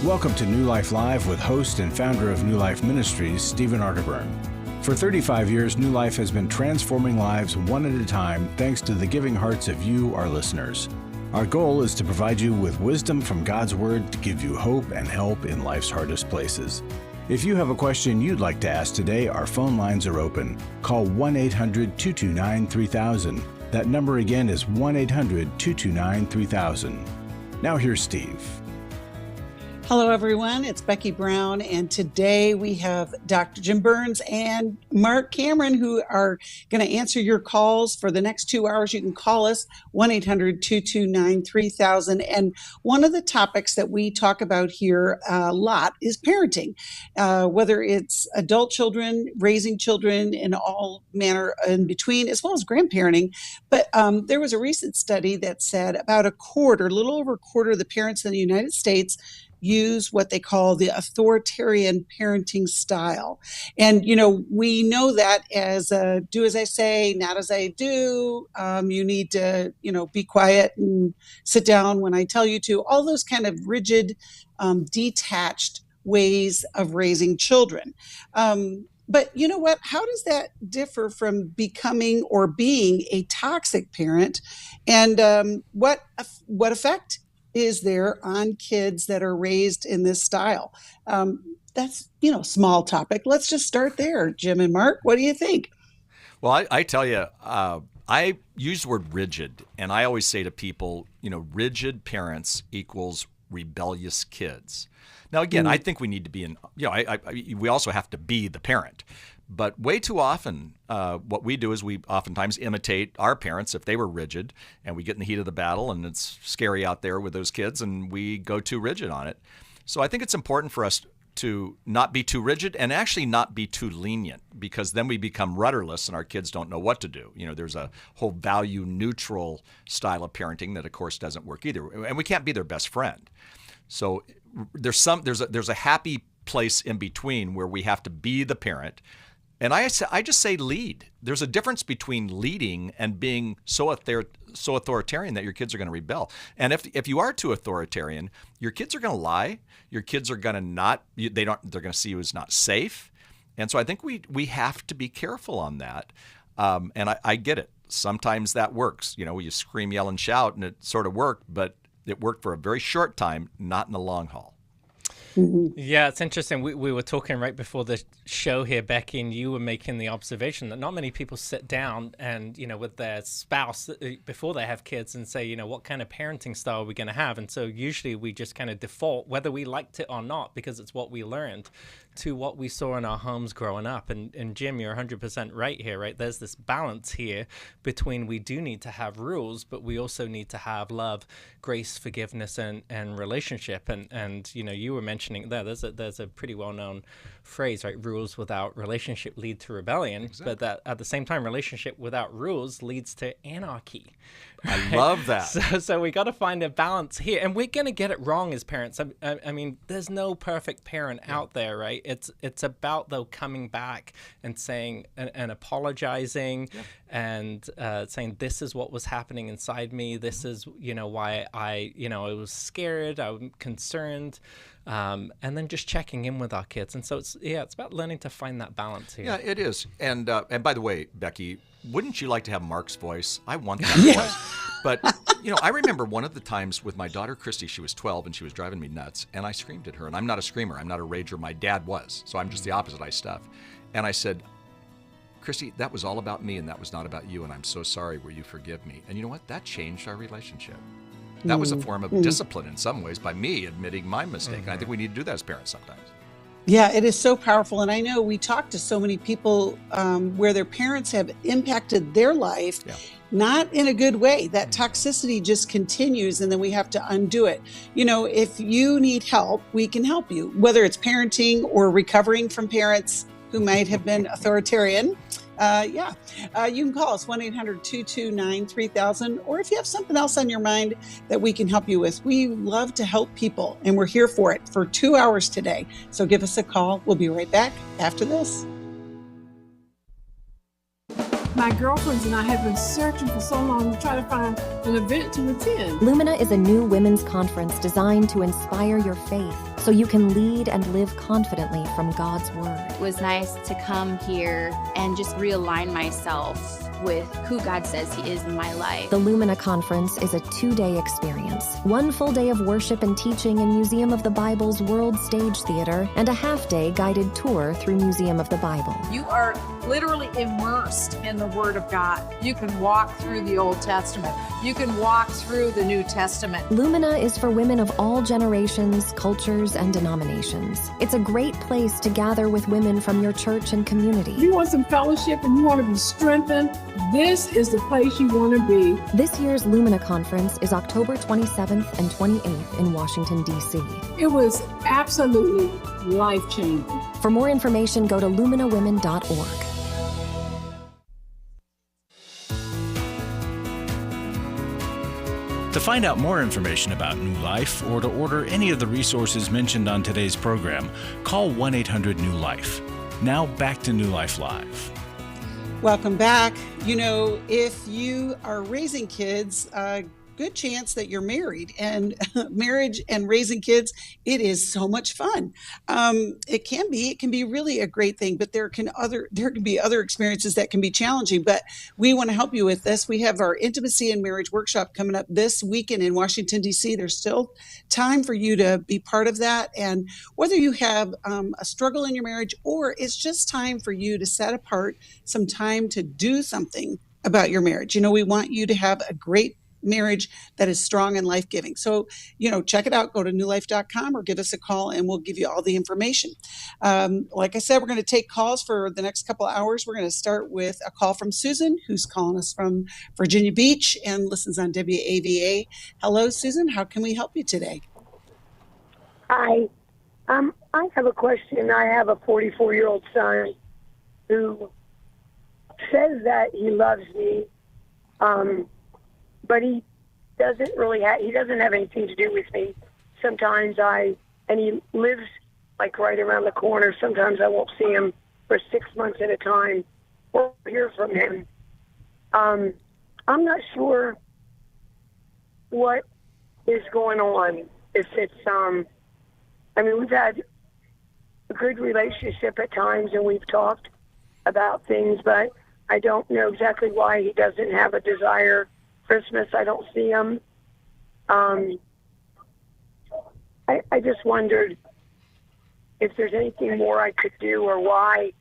Welcome to New Life Live with host and founder of New Life Ministries, Stephen Arterburn. For 35 years, New Life has been transforming lives one at a time thanks to the giving hearts of you, our listeners. Our goal is to provide you with wisdom from God's Word to give you hope and help in life's hardest places. If you have a question you'd like to ask today, our phone lines are open. Call 1-800-229-3000. That number again is 1-800-229-3000. Now here's Steve. Hello, everyone. It's Becky Brown, and today we have Dr. Jim Burns and Marc Cameron, who are going to answer your calls for the next 2 hours. You can call us 1-800-229-3000. And one of the topics that we talk about here a lot is parenting, whether it's adult children, raising children, and all manner in between, as well as grandparenting. But there was a recent study that said about a little over a quarter of the parents in the United States use what they call the authoritarian parenting style. And, we know that as do as I say, not as I do. You need to, be quiet and sit down when I tell you to. All those kind of rigid, detached ways of raising children. But you know what? How does that differ from becoming or being a toxic parent? And what effect is there on kids that are raised in this style? That's, small topic. Let's just start there. Jim and Marc, what do you think? Well, I tell you, I use the word rigid, and I always say to people, rigid parents equals rebellious kids. Now, again, I think we need to be we also have to be the parent. But way too often, what we do is we oftentimes imitate our parents if they were rigid, and we get in the heat of the battle, and it's scary out there with those kids, and we go too rigid on it. So I think it's important for us to not be too rigid and actually not be too lenient, because then we become rudderless and our kids don't know what to do. There's a whole value neutral style of parenting that, of course, doesn't work either, and we can't be their best friend. So there's a happy place in between where we have to be the parent. And I just say lead. There's a difference between leading and being so authoritarian that your kids are going to rebel. And if you are too authoritarian, your kids are going to lie. Your kids are going to they're going to see you as not safe. And so I think we have to be careful on that. And I get it. Sometimes that works. You scream, yell, and shout, and it sort of worked, but it worked for a very short time, not in the long haul. Yeah, it's interesting. We were talking right before the show here, Becky, and you were making the observation that not many people sit down and, with their spouse before they have kids and say, what kind of parenting style are we going to have? And so usually we just kind of default, whether we liked it or not, because it's what we learned, to what we saw in our homes growing up. And Jim, you're 100% right here, right? There's this balance here between we do need to have rules, but we also need to have love, grace, forgiveness, and relationship. And you were mentioning there's a pretty well-known phrase, right? Rules without relationship lead to rebellion. Exactly. But that at the same time, relationship without rules leads to anarchy. Right? I love that. So we got to find a balance here, and we're going to get it wrong as parents. I mean, there's no perfect parent out there, right? It's about though coming back and saying and apologizing and saying this is what was happening inside me. This is why I was scared. I'm concerned. And then just checking in with our kids. And so it's about learning to find that balance here. Yeah, it is. And by the way, Becky, wouldn't you like to have Marc's voice? I want that voice. But, I remember one of the times with my daughter, Christy, she was 12 and she was driving me nuts. And I screamed at her. And I'm not a screamer. I'm not a rager. My dad was. So I'm just the opposite. I stuff. And I said, Christy, that was all about me and that was not about you. And I'm so sorry. Will you forgive me? And you know what? That changed our relationship. That was a form of discipline in some ways by me admitting my mistake. And I think we need to do that as parents sometimes. Yeah, it is so powerful. And I know we talk to so many people where their parents have impacted their life, not in a good way. That toxicity just continues and then we have to undo it. If you need help, we can help you, whether it's parenting or recovering from parents who might have been authoritarian. You can call us 1-800-229-3000, or if you have something else on your mind that we can help you with. We love to help people, and we're here for it for 2 hours today. So give us a call. We'll be right back after this. My girlfriends and I have been searching for so long to try to find an event to attend. Lumina is a new women's conference designed to inspire your faith so you can lead and live confidently from God's Word. It was nice to come here and just realign myself with who God says He is in my life. The Lumina Conference is a 2-day experience. 1 full day of worship and teaching in Museum of the Bible's World Stage Theater, and a half-day guided tour through Museum of the Bible. You are literally immersed in the Word of God. You can walk through the Old Testament. You can walk through the New Testament. Lumina is for women of all generations, cultures, and denominations. It's a great place to gather with women from your church and community. If you want some fellowship and you want to be strengthened, this is the place you want to be. This year's Lumina Conference is October 27th and 28th in Washington, D.C. It was absolutely life-changing. For more information, go to luminawomen.org. To find out more information about New Life or to order any of the resources mentioned on today's program, call 1-800-NEW-LIFE. Now back to New Life Live. Welcome back. You know, if you are raising kids, good chance that you're married, and marriage and raising kids, it is so much fun. It can be really a great thing, but there can be other experiences that can be challenging, but we want to help you with this. We have our Intimacy and Marriage Workshop coming up this weekend in Washington, D.C. There's still time for you to be part of that. And whether you have a struggle in your marriage, or it's just time for you to set apart some time to do something about your marriage. You know, we want you to have a great marriage that is strong and life-giving. So, you know, check it out. Go to newlife.com or give us a call and we'll give you all the information. Like I said, we're going to take calls for the next couple of hours. We're going to start with a call from Susan, who's calling us from Virginia Beach and listens on WAVA. Hello, Susan. How can we help you today? Hi. I have a question. I have a 44-year-old son who says that he loves me, but he doesn't have anything to do with me. Sometimes and he lives like right around the corner. Sometimes I won't see him for 6 months at a time or hear from him. I'm not sure what is going on. If it's, we've had a good relationship at times and we've talked about things, but I don't know exactly why he doesn't have a desire. Christmas, I don't see him. I just wondered if there's anything more I could do, or why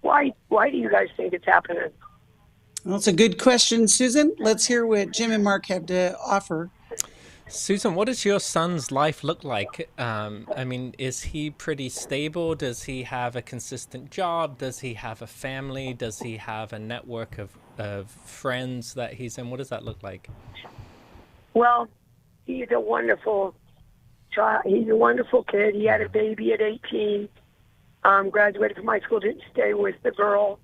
do you guys think it's happening? Well, it's a good question, Susan. Let's hear what Jim and Mark have to offer. Susan, what does your son's life look like? Is he pretty stable? Does he have a consistent job? Does he have a family? Does he have a network of friends that he's in? What does that look like? Well, he's a wonderful child. He's a wonderful kid. He had a baby at 18, graduated from high school, didn't stay with the girl,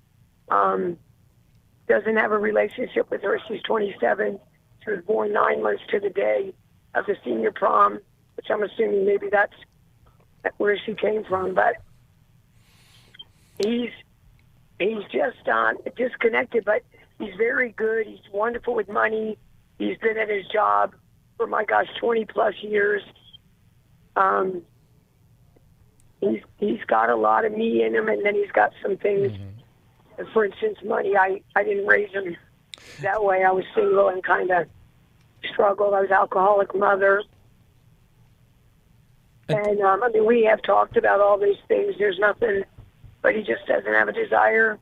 doesn't have a relationship with her. She's 27. She was born 9 months to the day of the senior prom, which I'm assuming maybe that's where she came from. But he's just disconnected, but he's very good. He's wonderful with money. He's been at his job for, 20 plus years. He's got a lot of me in him, and then he's got some things. Mm-hmm. For instance, money. I didn't raise him that way. I was single and kind of struggled. I was an alcoholic mother. And, we have talked about all these things. There's nothing, but he just doesn't have a desire.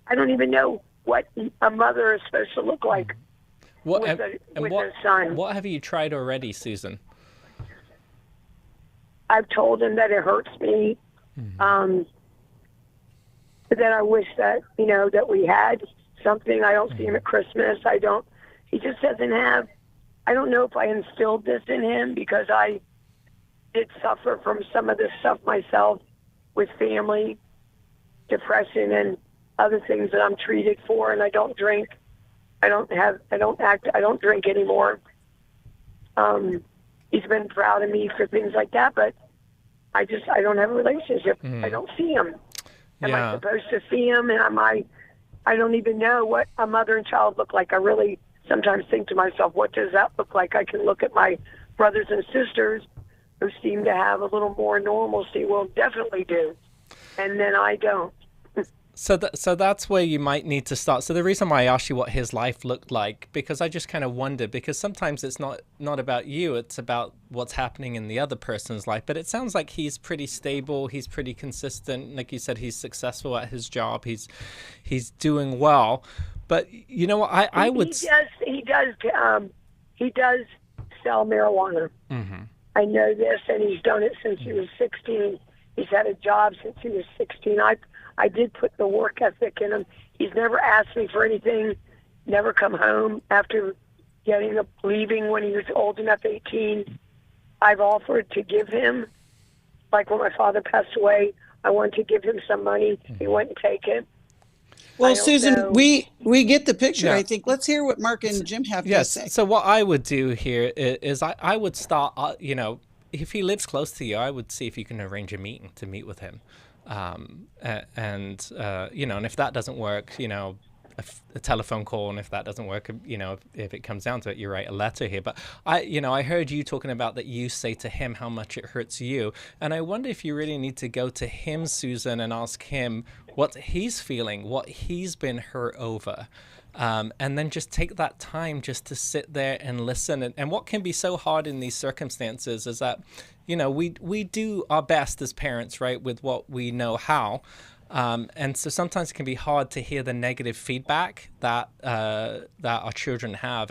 I don't even know what a mother is supposed to look like with a son. What have you tried already, Susan? I've told him that it hurts me, that I wish that, that we had something. I don't see him at Christmas. He just doesn't have, I don't know if I instilled this in him because I did suffer from some of this stuff myself with family, depression, and other things that I'm treated for, and I don't drink. I don't drink anymore. He's been proud of me for things like that, but I don't have a relationship. I don't see him. Am I supposed to see him? And I don't even know what a mother and child look like. I really sometimes think to myself, what does that look like? I can look at my brothers and sisters who seem to have a little more normalcy. Well, definitely do. And then I don't. So that's where you might need to start. So the reason why I asked you what his life looked like, because I just kind of wondered, because sometimes it's not about you, it's about what's happening in the other person's life. But it sounds like he's pretty stable, he's pretty consistent. Like you said, he's successful at his job, he's doing well. But you know what, I would... He does sell marijuana. Mm-hmm. I know this, and he's done it since he was 16. He's had a job since he was 16. I did put the work ethic in him. He's never asked me for anything, never come home after leaving when he was old enough, 18. I've offered to give him, like when my father passed away, I wanted to give him some money. He wouldn't take it. Well, Susan, we get the picture, Yeah. I think. Let's hear what Marc and Jim have to say. So what I would do here is I would start, if he lives close to you, I would see if you can arrange a meeting to meet with him. And if that doesn't work, a telephone call, and if that doesn't work, if it comes down to it, you write a letter here. But I heard you talking about that you say to him how much it hurts you. And I wonder if you really need to go to him, Susan, and ask him what he's feeling, what he's been hurt over. And then just take that time just to sit there and listen. And what can be so hard in these circumstances is that, we do our best as parents, right, with what we know how. And so sometimes it can be hard to hear the negative feedback that our children have.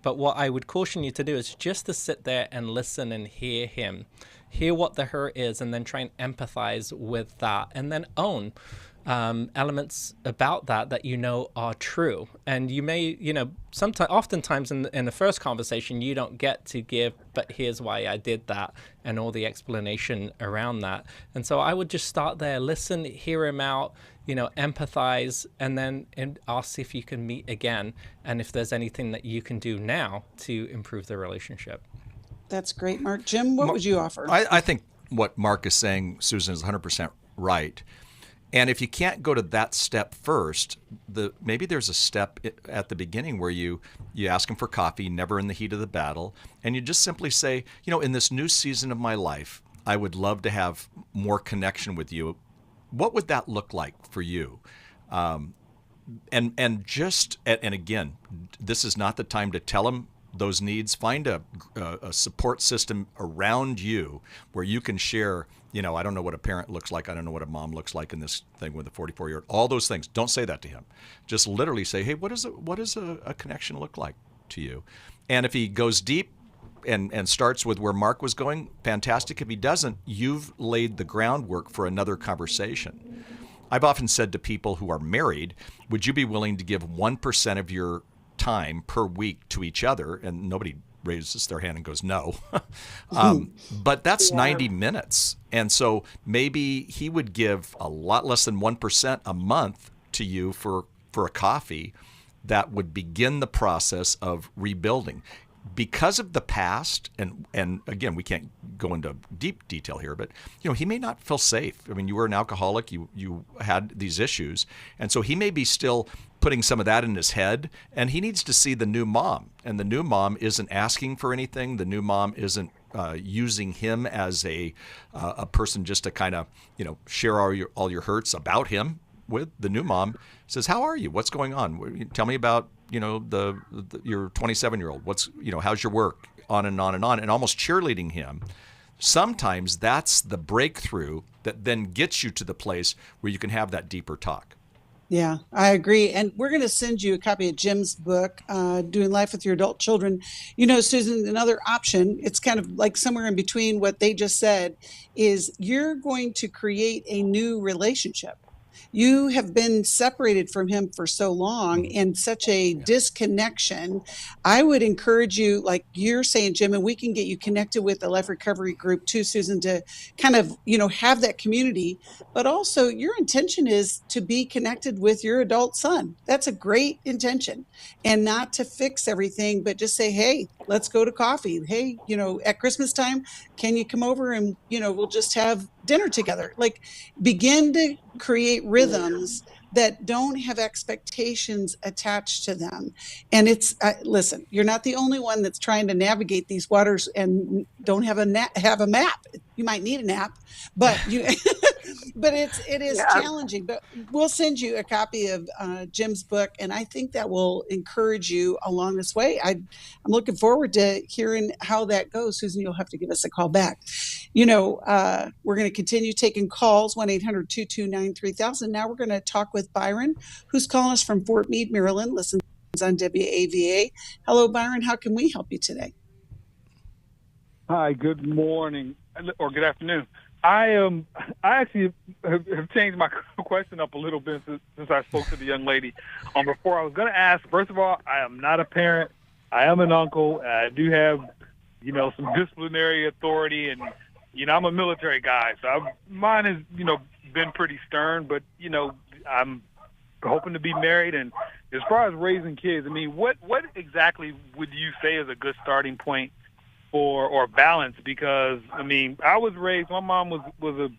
But what I would caution you to do is just to sit there and listen and hear him, hear what the hurt is, and then try and empathize with that, and then own elements about that are true. And you may, oftentimes in the first conversation, you don't get to give, but here's why I did that, and all the explanation around that. And so I would just start there, listen, hear him out, empathize, and then ask if you can meet again, and if there's anything that you can do now to improve the relationship. That's great, Marc. Jim, what would you offer? I think what Marc is saying, Susan, is 100% right. And if you can't go to that step first, maybe there's a step at the beginning where you ask him for coffee, never in the heat of the battle, and you just simply say, in this new season of my life, I would love to have more connection with you. What would that look like for you? And again, this is not the time to tell him those needs. Find a support system around you where you can share, I don't know what a parent looks like. I don't know what a mom looks like in this thing with a 44-year-old. All those things. Don't say that to him. Just literally say, hey, what does a connection look like to you? And if he goes deep and starts with where Marc was going, fantastic. If he doesn't, you've laid the groundwork for another conversation. I've often said to people who are married, would you be willing to give 1% of your time per week to each other? And nobody raises their hand and goes no. But that's 90 minutes. And so maybe he would give a lot less than 1% a month to you for a coffee that would begin the process of rebuilding. Because of the past, and again, we can't go into deep detail here, but he may not feel safe. I mean, you were an alcoholic, you had these issues, and so he may be still putting some of that in his head, and he needs to see the new mom. And the new mom isn't asking for anything. The new mom isn't using him as a person just to kind of share all your hurts about him with. The new mom says, "How are you? What's going on? Tell me about your 27-year-old. What's how's your work?" On and on and on, and almost cheerleading him. Sometimes that's the breakthrough that then gets you to the place where you can have that deeper talk. Yeah, I agree. And we're going to send you a copy of Jim's book, Doing Life with Your Adult Children. Susan, another option, it's kind of like somewhere in between what they just said, is you're going to create a new relationship. You have been separated from him for so long and such a disconnection. I would encourage you, like you're saying, Jim, and we can get you connected with the Life Recovery Group too, Susan, to kind of, have that community. But also your intention is to be connected with your adult son. That's a great intention. And not to fix everything, but just say, hey, let's go to coffee. Hey, at Christmas time, can you come over and, we'll just have dinner together. Like begin to create rhythms that don't have expectations attached to them. And it's, listen, you're not the only one that's trying to navigate these waters and don't have a map. You might need a nap, but but it is challenging. But we'll send you a copy of Jim's book, and I think that will encourage you along this way. I'm looking forward to hearing how that goes. Susan, you'll have to give us a call back. We're going to continue taking calls, 1-800-229-3000. Now we're going to talk with Byron, who's calling us from Fort Meade, Maryland. Listens on WAVA. Hello, Byron. How can we help you today? Hi, good morning or good afternoon. I actually have changed my question up a little bit since I spoke to the young lady. Before I was going to ask, first of all, I am not a parent. I am an uncle. I do have, some disciplinary authority, and I'm a military guy, so mine has, been pretty stern. But I'm hoping to be married. And as far as raising kids, I mean, what exactly would you say is a good starting point or balance? Because I mean, I was raised. My mom was a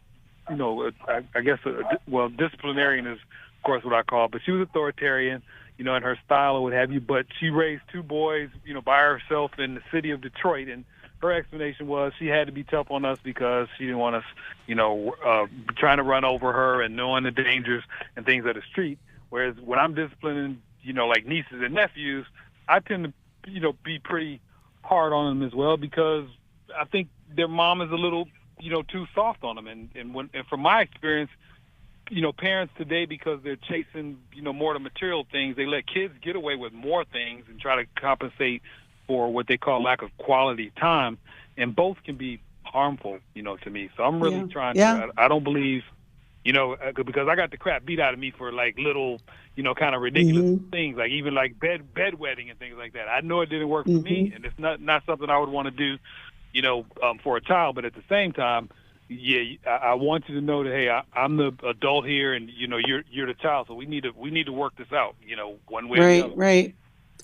disciplinarian is of course what I call it, but she was authoritarian, in her style or what have you. But she raised two boys, by herself in the city of Detroit, and her explanation was she had to be tough on us because she didn't want us, trying to run over her and knowing the dangers and things of the street. Whereas when I'm disciplining, like nieces and nephews, I tend to, be pretty hard on them as well, because I think their mom is a little, too soft on them. And from my experience, parents today, because they're chasing, more of the material things, they let kids get away with more things and try to compensate for what they call lack of quality time. And both can be harmful, to me. So I'm really trying to, I don't believe, because I got the crap beat out of me for like little, kind of ridiculous things, like even like bedwetting and things like that. I know it didn't work for me, and it's not something I would want to do, for a child. But at the same time, I want you to know that, hey, I'm the adult here, and you're the child, so we need to work this out, one way or the other. Right.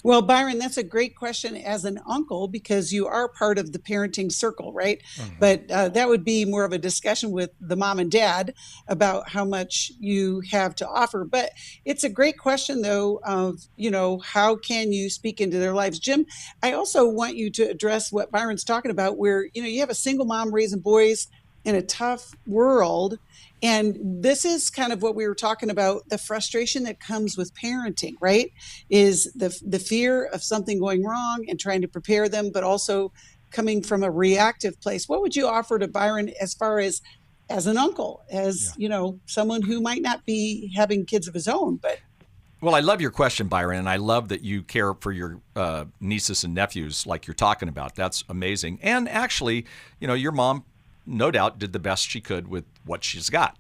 Well, Byron, that's a great question as an uncle, because you are part of the parenting circle, right? But that would be more of a discussion with the mom and dad about how much you have to offer. But it's a great question, though, of, how can you speak into their lives? Jim, I also want you to address what Byron's talking about, where, you have a single mom raising boys in a tough world. And this is kind of what we were talking about, the frustration that comes with parenting, right? Is the fear of something going wrong and trying to prepare them, but also coming from a reactive place. What would you offer to Byron as far as an uncle, as, someone who might not be having kids of his own, but... Well, I love your question, Byron, and I love that you care for your nieces and nephews like you're talking about. That's amazing. And actually, your mom, no doubt, did the best she could with what she's got.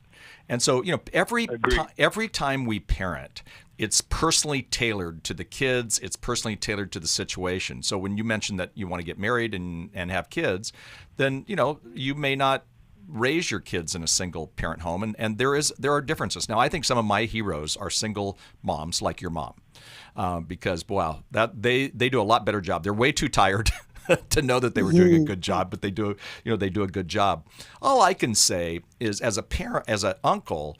And so, every time we parent, it's personally tailored to the kids. It's personally tailored to the situation. So when you mentioned that you want to get married and have kids, then, you may not raise your kids in a single parent home. And there are differences. Now, I think some of my heroes are single moms like your mom, because, wow, that they do a lot better job. They're way too tired to know that they were doing a good job, but they do a good job. All I can say is, as a parent, as an uncle,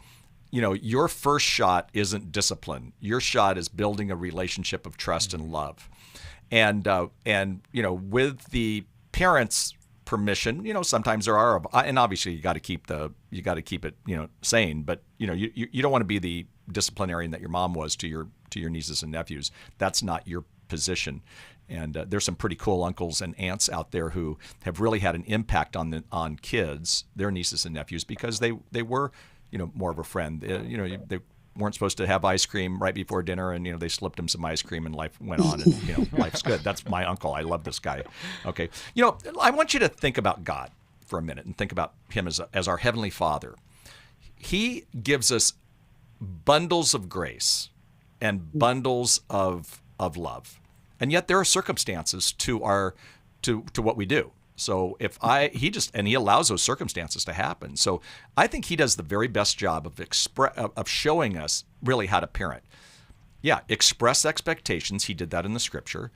your first shot isn't discipline. Your shot is building a relationship of trust and love. And with the parents' permission, sometimes there are, and obviously you got to keep it, sane, but you don't want to be the disciplinarian that your mom was to your nieces and nephews. That's not your position. And there's some pretty cool uncles and aunts out there who have really had an impact on kids, their nieces and nephews, because they were, more of a friend. They weren't supposed to have ice cream right before dinner, and they slipped him some ice cream, and life went on, and life's good. That's my uncle. I love this guy. Okay, I want you to think about God for a minute and think about Him as our Heavenly Father. He gives us bundles of grace and bundles of love. And yet there are circumstances to what we do. So he allows those circumstances to happen. So I think he does the very best job of showing us really how to parent. Yeah, express expectations. He did that in the scripture.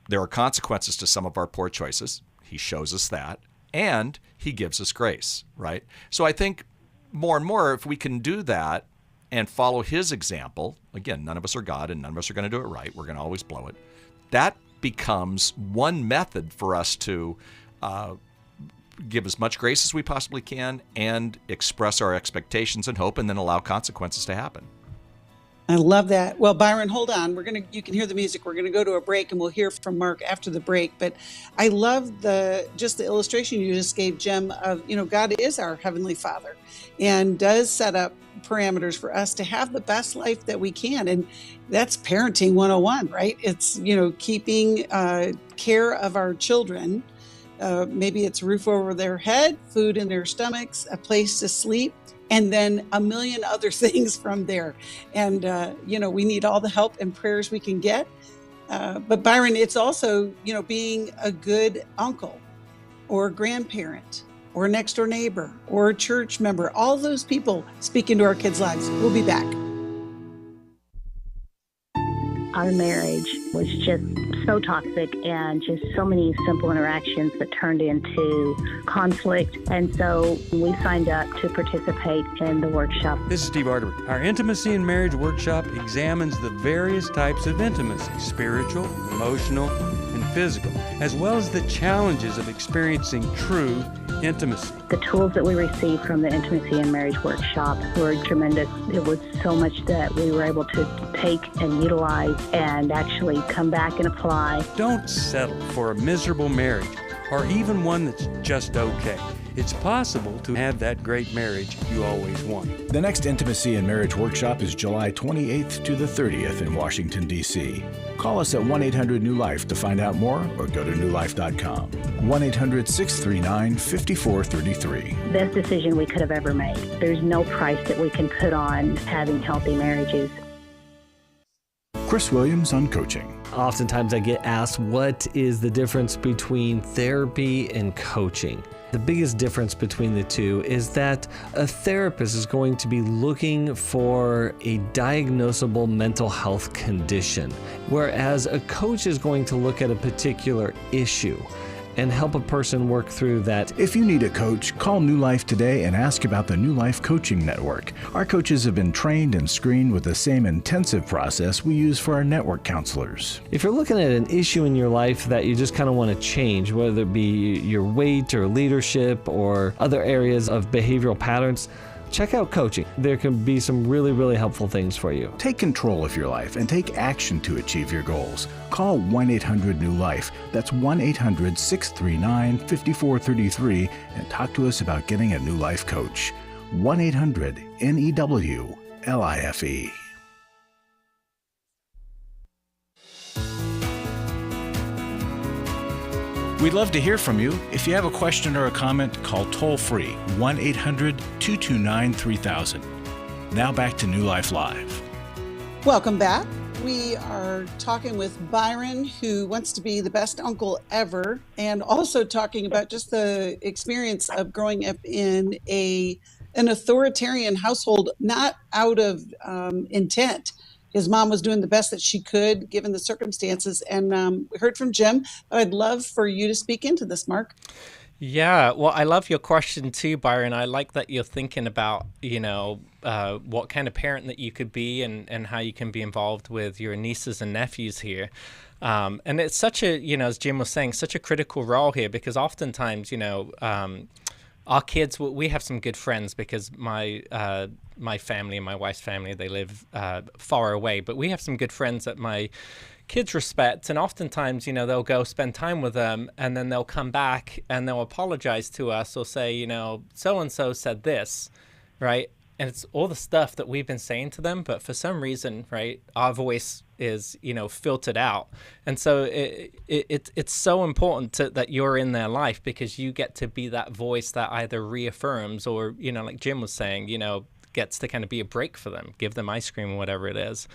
There are consequences to some of our poor choices. He shows us that. And he gives us grace, right? So I think more and more, if we can do that and follow his example, again, none of us are God and none of us are going to do it right. We're going to always blow it. That becomes one method for us to give as much grace as we possibly can and express our expectations and hope, and then allow consequences to happen. I love that. Well, Byron, hold on. You can hear the music. We're going to go to a break and we'll hear from Marc after the break. But I love the illustration you just gave, Jim, of, God is our Heavenly Father and does set up parameters for us to have the best life that we can. And that's parenting 101, right? It's, keeping care of our children. Maybe it's a roof over their head, food in their stomachs, a place to sleep, and then a million other things from there. And, we need all the help and prayers we can get. But Byron, it's also, being a good uncle or grandparent or next door neighbor or a church member, all those people speak into our kids' lives. We'll be back. Our marriage was just so toxic and just so many simple interactions that turned into conflict. And so we signed up to participate in the workshop. This is Steve Arterburn. Our Intimacy in Marriage workshop examines the various types of intimacy, spiritual, emotional, and physical, as well as the challenges of experiencing true intimacy. The tools that we received from the Intimacy in Marriage workshop were tremendous. It was so much that we were able to take and utilize and actually come back and apply. Don't settle for a miserable marriage or even one that's just okay. It's possible to have that great marriage you always want. The next Intimacy in Marriage workshop is July 28th to the 30th in Washington, D.C. Call us at 1-800-NEW-LIFE to find out more or go to newlife.com. 1-800-639-5433. Best decision we could have ever made. There's no price that we can put on having healthy marriages. Chris Williams on coaching. Oftentimes I get asked, what is the difference between therapy and coaching? The biggest difference between the two is that a therapist is going to be looking for a diagnosable mental health condition, whereas a coach is going to look at a particular issue and help a person work through that. If you need a coach, call New Life today and ask about the New Life Coaching Network. Our coaches have been trained and screened with the same intensive process we use for our network counselors. If you're looking at an issue in your life that you just kind of want to change, whether it be your weight or leadership or other areas of behavioral patterns, check out coaching. There can be some really, really helpful things for you. Take control of your life and take action to achieve your goals. Call 1-800-NEW-LIFE. That's 1-800-639-5433 and talk to us about getting a New Life coach. 1-800-NEW-LIFE. We'd love to hear from you. If you have a question or a comment, call toll-free 1-800-229-3000. Now back to New Life Live. Welcome back. We are talking with Byron, who wants to be the best uncle ever, and also talking about just the experience of growing up in an authoritarian household, not out of intent. His mom was doing the best that she could given the circumstances. And we heard from Jim, but I'd love for you to speak into this, Marc. Yeah, well, I love your question too, Byron. I like that you're thinking about, what kind of parent that you could be and how you can be involved with your nieces and nephews here. And it's such a, as Jim was saying, such a critical role here because oftentimes, our kids, we have some good friends because my family and my wife's family, they live far away, but we have some good friends that my kids respect, and oftentimes, they'll go spend time with them, and then they'll come back and they'll apologize to us or say, so-and-so said this, right? And it's all the stuff that we've been saying to them, but for some reason, right, our voice is, filtered out. And so it's so important that you're in their life because you get to be that voice that either reaffirms or, like Jim was saying, gets to kind of be a break for them, give them ice cream or whatever it is.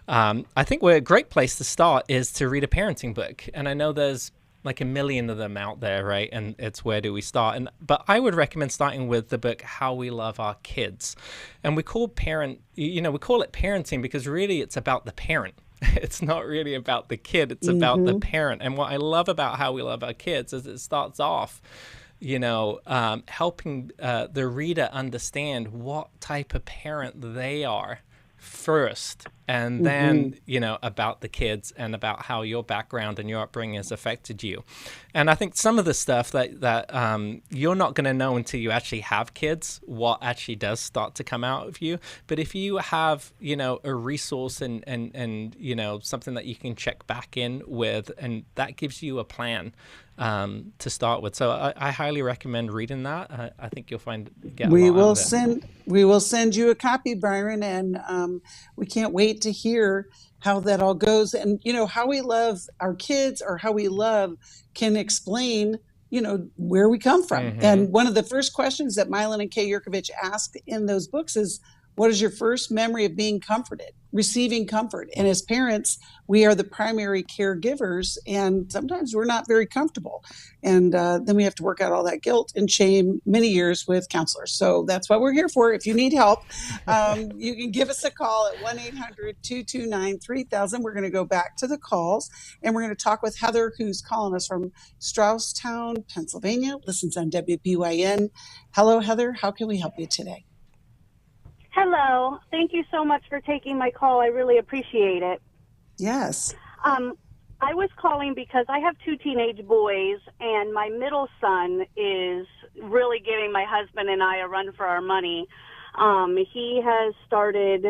I think a great place to start is to read a parenting book. And I know there's like a million of them out there, right? And it's where do we start? But I would recommend starting with the book, How We Love Our Kids. And we call it parenting because really it's about the parent. It's not really about the kid. It's about the parent. And what I love about How We Love Our Kids is it starts off, helping the reader understand what type of parent they are, first, and then about the kids and about how your background and your upbringing has affected you. And I think some of the stuff that you're not going to know until you actually have kids what actually does start to come out of you. But if you have a resource and something that you can check back in with, and that gives you a plan to start with. So I highly recommend reading that. I think you'll we will send you a copy, Byron, and we can't wait to hear how that all goes. And how we love our kids, or how we love can explain where we come from. And one of the first questions that Milan and Kay Yurkovich asked in those books is, what is your first memory of being comforted, receiving comfort? And as parents, we are the primary caregivers, and sometimes we're not very comfortable. And then we have to work out all that guilt and shame many years with counselors. So that's what we're here for. If you need help, you can give us a call at 1-800-229-3000. We're going to go back to the calls, and we're going to talk with Heather, who's calling us from Strausstown, Pennsylvania, listens on WBYN. Hello, Heather. How can we help you today? Hello. Thank you so much for taking my call. I really appreciate it. Yes. I was calling because I have 2 teenage boys, and my middle son is really giving my husband and I a run for our money. He has started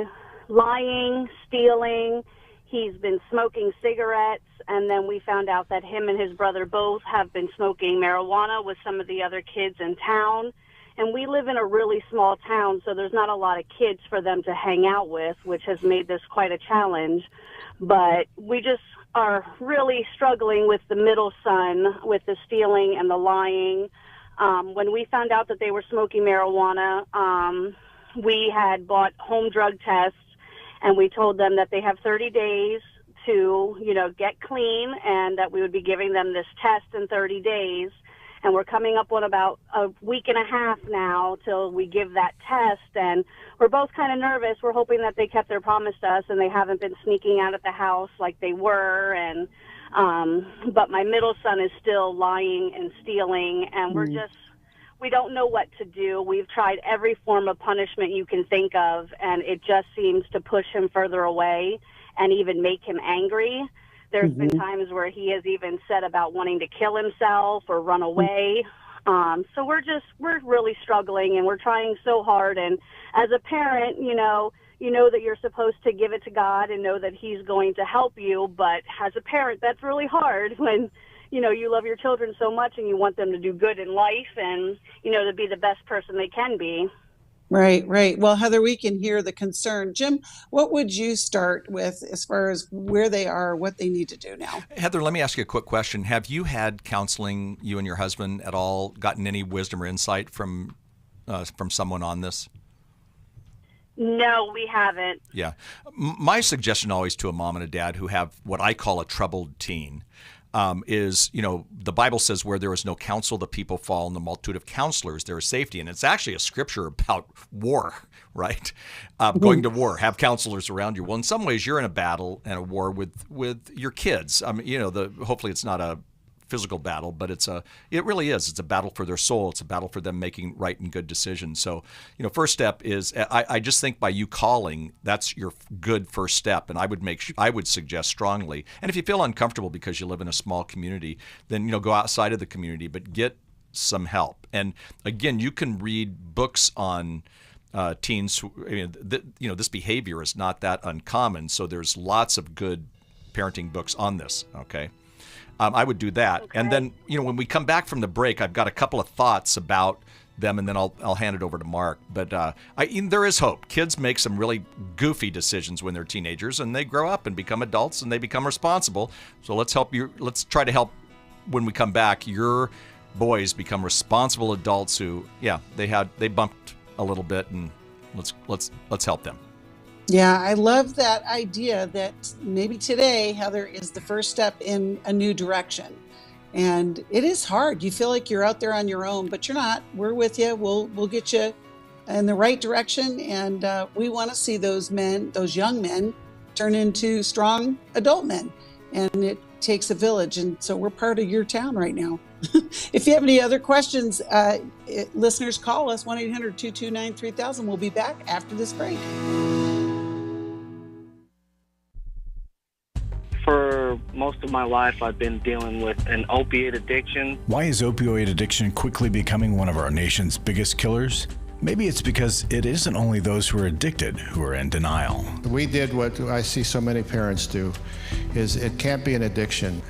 lying, stealing. He's been smoking cigarettes, and then we found out that him and his brother both have been smoking marijuana with some of the other kids in town. And we live in a really small town, so there's not a lot of kids for them to hang out with, which has made this quite a challenge. But we just are really struggling with the middle son, with the stealing and the lying. When we found out that they were smoking marijuana, we had bought home drug tests, and we told them that they have 30 days to, get clean, and that we would be giving them this test in 30 days. And we're coming up on about a week and a half now till we give that test. And we're both kind of nervous. We're hoping that they kept their promise to us and they haven't been sneaking out of the house like they were. And but my middle son is still lying and stealing. And we don't know what to do. We've tried every form of punishment you can think of, and it just seems to push him further away and even make him angry. There's been times where he has even said about wanting to kill himself or run away. So we're really struggling, and we're trying so hard. And as a parent, you know that you're supposed to give it to God and know that He's going to help you. But as a parent, that's really hard when, you love your children so much and you want them to do good in life and, to be the best person they can be. Right. Well, Heather, we can hear the concern. Jim, what would you start with as far as where they are, what they need to do now? Heather, let me ask you a quick question. Have you had counseling, you and your husband, at all, gotten any wisdom or insight from someone on this? No, we haven't. Yeah. My suggestion always to a mom and a dad who have what I call a troubled teen is, the Bible says where there is no counsel, the people fall. In the multitude of counselors, there is safety. And it's actually a scripture about war, right? Going to war, have counselors around you. Well, in some ways, you're in a battle and a war with your kids. Hopefully it's not a physical battle, but it really is. It's a battle for their soul. It's a battle for them making right and good decisions. So, first step is, I just think by you calling, that's your good first step. And I would suggest strongly. And if you feel uncomfortable because you live in a small community, then, go outside of the community, but get some help. And again, you can read books on teens. This behavior is not that uncommon. So there's lots of good parenting books on this. Okay. I would do that. Okay. And then, when we come back from the break, I've got a couple of thoughts about them, and then I'll hand it over to Mark. But there is hope. Kids make some really goofy decisions when they're teenagers, and they grow up and become adults, and they become responsible. So let's try to help, when we come back, your boys become responsible adults who, they bumped a little bit, and let's help them. Yeah, I love that idea that maybe today, Heather, is the first step in a new direction. And it is hard. You feel like you're out there on your own, but you're not. We're with you. We'll get you in the right direction. And we want to see those young men, turn into strong adult men. And it takes a village. And so we're part of your town right now. If you have any other questions, listeners, call us 1-800-229-3000. We'll be back after this break. of my life, I've been dealing with an opiate addiction. Why is opioid addiction quickly becoming one of our nation's biggest killers? Maybe it's because it isn't only those who are addicted who are in denial. We did what I see so many parents do, is it can't be an addiction.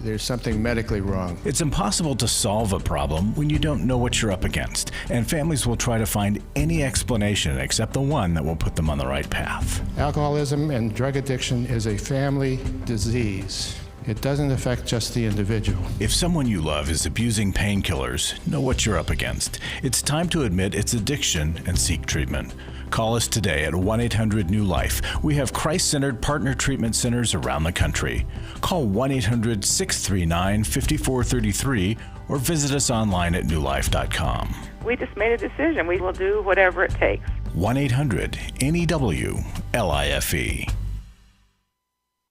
There's something medically wrong. It's impossible to solve a problem when you don't know what you're up against, and families will try to find any explanation except the one that will put them on the right path. Alcoholism and drug addiction is a family disease. It doesn't affect just the individual. If someone you love is abusing painkillers, know what you're up against. It's time to admit it's addiction and seek treatment. Call us today at 1-800-NEW-LIFE. We have Christ-centered partner treatment centers around the country. Call 1-800-639-5433 or visit us online at newlife.com. We just made a decision. We will do whatever it takes. 1-800-NEW-LIFE.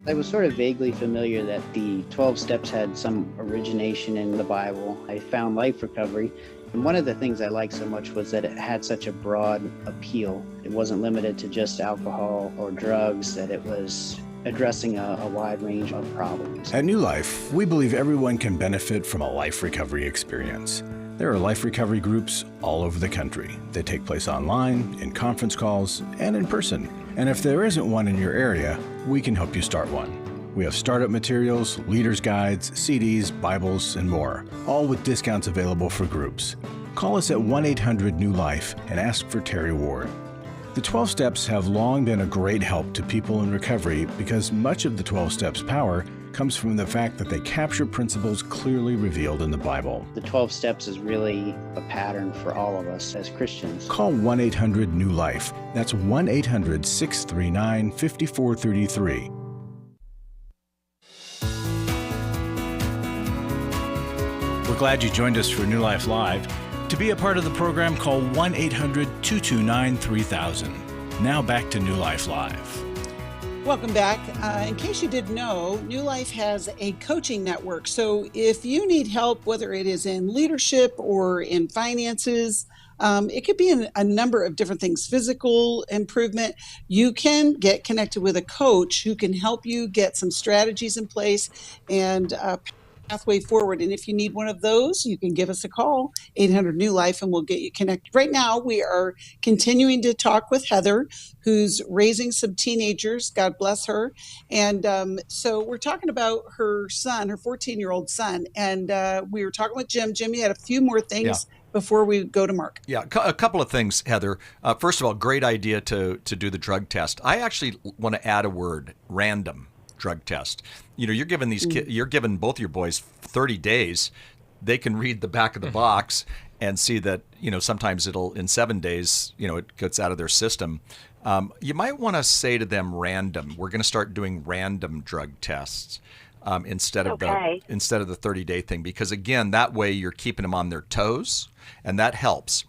I was sort of vaguely familiar that the 12 steps had some origination in the Bible. I found Life Recovery, and one of the things I liked so much was that it had such a broad appeal. It wasn't limited to just alcohol or drugs, that it was addressing a wide range of problems. At New Life, we believe everyone can benefit from a life recovery experience. There are life recovery groups all over the country. They take place online, in conference calls, and in person. And if there isn't one in your area, we can help you start one. We have startup materials, leaders' guides, CDs, Bibles, and more, all with discounts available for groups. Call us at 1-800-NEW-LIFE and ask for Terry Ward. The 12 Steps have long been a great help to people in recovery because much of the 12 Steps' power comes from the fact that they capture principles clearly revealed in the Bible. The 12 steps is really a pattern for all of us as Christians. Call 1-800-NEW-LIFE. That's 1-800-639-5433. We're glad you joined us for New Life Live. To be a part of the program, call 1-800-229-3000. Now back to New Life Live. Welcome back. In case you didn't know, New Life has a coaching network. So if you need help, whether it is in leadership or in finances, it could be in a number of different things, physical improvement. You can get connected with a coach who can help you get some strategies in place and pathway forward. And if you need one of those, you can give us a call, 800-NEW-LIFE, and we'll get you connected. Right now, we are continuing to talk with Heather, who's raising some teenagers. God bless her. And so we're talking about her son, her 14-year-old son. And we were talking with Jim. Jim, you had a few more things before we go to Mark. Yeah, a couple of things, Heather. First of all, great idea to do the drug test. I actually want to add a word, random drug test. You know, you're giving these kids, you're giving both your boys 30 days. They can read the back of the box and see that, you know, sometimes it'll, in 7 days, you know, it gets out of their system. You might want to say to them random. We're going to start doing random drug tests instead of the 30-day thing, because again, that way you're keeping them on their toes, and that helps.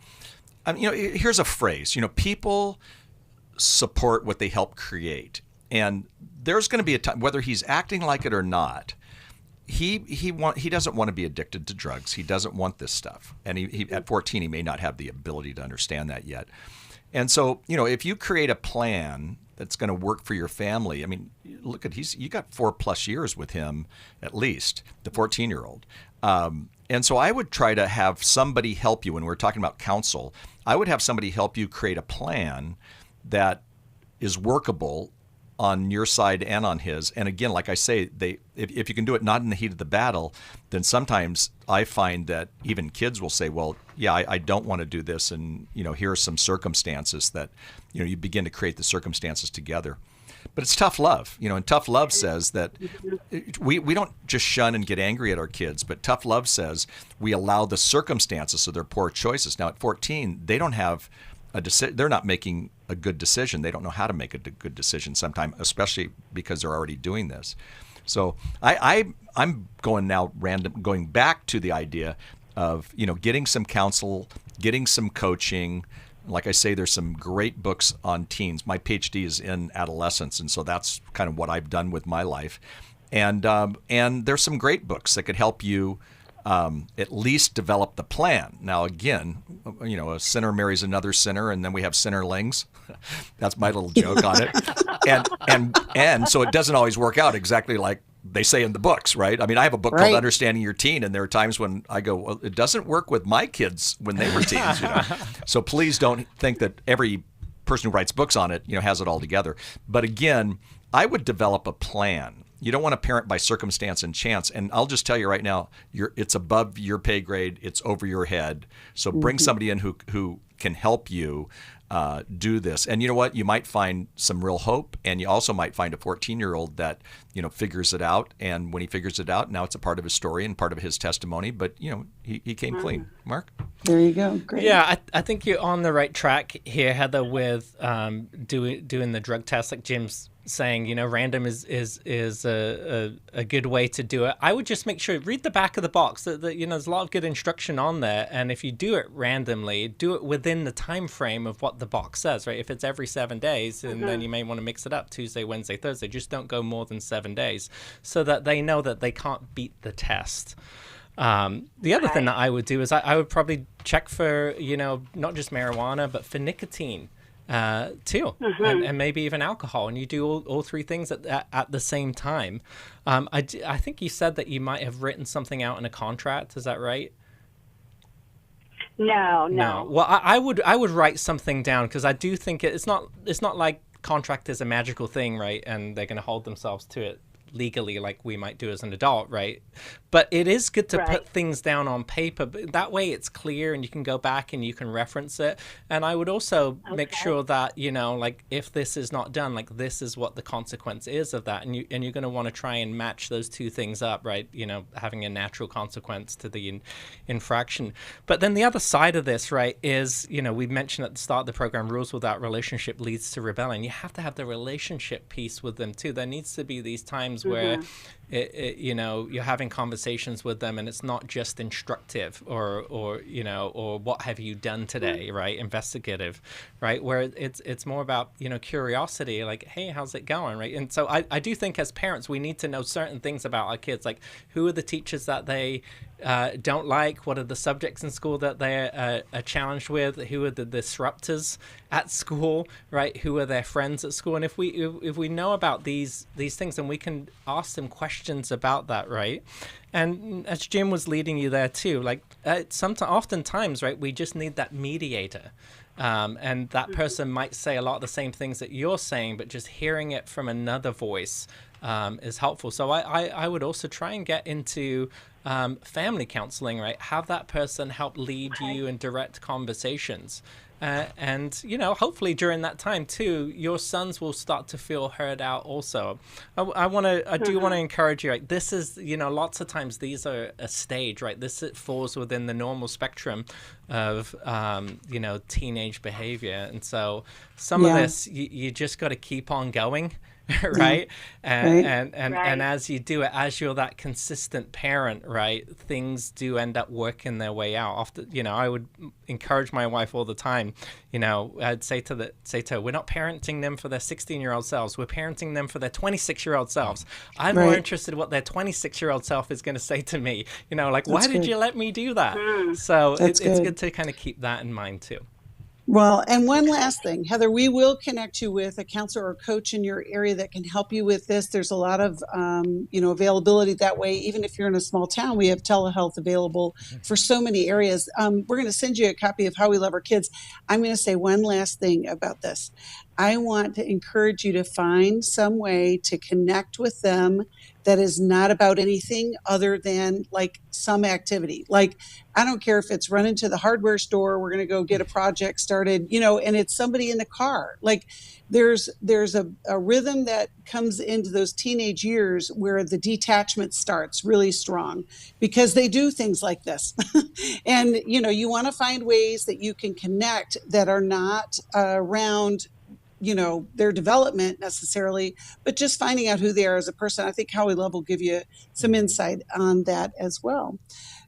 You know, here's a phrase. You know, people support what they help create, and there's going to be a time, whether he's acting like it or not, he doesn't want to be addicted to drugs. He doesn't want this stuff. And he at 14, he may not have the ability to understand that yet. And so, you know, if you create a plan that's going to work for your family, I mean, look at, you got 4+ years with him, at least, the 14-year-old. And so I would try to have somebody help you. When we're talking about counsel, I would have somebody help you create a plan that is workable on your side and on his. And again, like I say, if you can do it not in the heat of the battle, then sometimes I find that even kids will say, well, yeah, I don't want to do this. And, you know, here are some circumstances that, you know, you begin to create the circumstances together. But it's tough love, you know, and tough love says that we don't just shun and get angry at our kids, but tough love says we allow the circumstances of their poor choices. Now at 14, they don't have they're not making a good decision. They don't know how to make a good decision sometimes, especially because they're already doing this. So I'm going back to the idea of, you know, getting some counsel, getting some coaching. Like I say, there's some great books on teens. My PhD is in adolescence, and so that's kind of what I've done with my life. And there's some great books that could help you at least develop the plan. Now, again, you know, a sinner marries another sinner, and then we have sinnerlings. That's my little joke on it. And so it doesn't always work out exactly like they say in the books, right? I mean, I have a book called Understanding Your Teen, and there are times when I go, well, it doesn't work with my kids when they were teens, So please don't think that every person who writes books on it, has it all together. But again, I would develop a plan. You don't want to parent by circumstance and chance. And I'll just tell you right now, it's above your pay grade. It's over your head. So bring somebody in who can help you do this. And you know what? You might find some real hope, and you also might find a 14-year-old that, figures it out. And when he figures it out, now it's a part of his story and part of his testimony. But, he came clean. Mark? There you go. Great. Yeah, I think you're on the right track here, Heather, with doing the drug test, like Jim's saying, random is a good way to do it. I would just make sure, read the back of the box. That there's a lot of good instruction on there, and if you do it randomly, do it within the time frame of what the box says, right? If it's every 7 days, and then you may want to mix it up, Tuesday, Wednesday, Thursday. Just don't go more than 7 days, so that they know that they can't beat the test. The other thing that I would do is I would probably check for, not just marijuana, but for nicotine. Too, and maybe even alcohol, and you do all three things at the same time. I think you said that you might have written something out in a contract. Is that right? No. Well, I would write something down, because I do think it's not like contract is a magical thing, right? And they're going to hold themselves to it legally like we might do as an adult, right? But it is good to put things down on paper. But that way it's clear, and you can go back and you can reference it. And I would also make sure that, like, if this is not done, like, this is what the consequence is of that. And you're going to want to try and match those two things up, right? Having a natural consequence to the infraction. But then the other side of this, right, is, we mentioned at the start of the program, rules without relationship leads to rebellion. You have to have the relationship piece with them too. There needs to be these times where you're having conversations with them, and it's not just instructive or what have you done today, right? Investigative, right? Where it's more about, curiosity, like, hey, how's it going, right? And so I do think as parents, we need to know certain things about our kids, like who are the teachers that they don't like, what are the subjects in school that they are challenged with, who are the disruptors at school, right? Who are their friends at school? And if we know about these things, then we can ask them questions about that, right? And as Jim was leading you there too, like oftentimes, right, we just need that mediator. And that person might say a lot of the same things that you're saying, but just hearing it from another voice is helpful. So I would also try and get into family counseling, right? Have that person help lead you in direct conversations. And hopefully during that time too, your sons will start to feel heard out also. I do want to encourage you, right? This is, lots of times these are a stage, right? It falls within the normal spectrum of, teenage behavior. And so some of this, you just got to keep on going. Right? And as you do it, as you're that consistent parent, right, things do end up working their way out. Often, I would encourage my wife all the time, I'd say to her, we're not parenting them for their 16-year-old selves, we're parenting them for their 26-year-old selves. I'm more interested in what their 26-year-old self is going to say to me, like, why did you let me do that? So it's good to kind of keep that in mind too. Well, and one last thing, Heather, we will connect you with a counselor or coach in your area that can help you with this. There's a lot of, availability that way. Even if you're in a small town, we have telehealth available for so many areas. We're going to send you a copy of How We Love Our Kids. I'm going to say one last thing about this. I want to encourage you to find some way to connect with them that is not about anything other than like some activity. Like, I don't care if it's run into the hardware store, we're going to go get a project started, and it's somebody in the car. Like, there's a rhythm that comes into those teenage years where the detachment starts really strong because they do things like this. And, you want to find ways that you can connect that are not around their development necessarily, but just finding out who they are as a person. I think How We Love will give you some insight on that as well.